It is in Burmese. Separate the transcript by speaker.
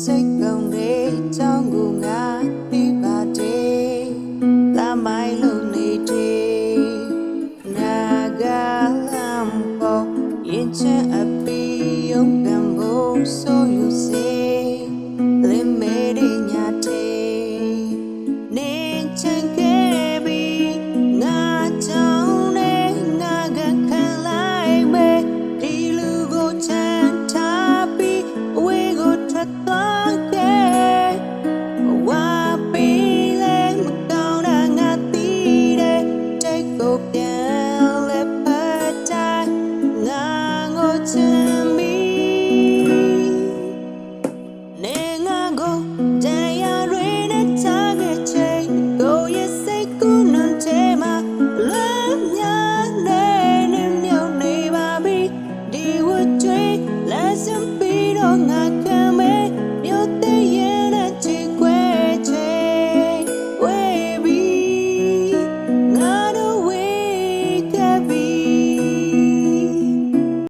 Speaker 1: စိတ်ကုန်တဲ့ကြောင်းကိုငါသိပါတယ်လာမိုင်းလို့နေတဲ့နာဂလမ်ပေါ်ရင်ချအပီယုံကံဖို့ဆိုယူစေလင်မေရညာတဲ့နေချင်ခဲ့ပြီးငါကြောင်းနဲ့ငါကခံလိုက်မယ်ဒီလူကိုချမ်းထားပြီးအဝေးကိုထွက်သွားခဲ့ဝါပင်လဲမကောင်းတာငါသိတယ်တိတ်ကိုပြန်လဲပတ်တိုင်းငါကိုချမ်း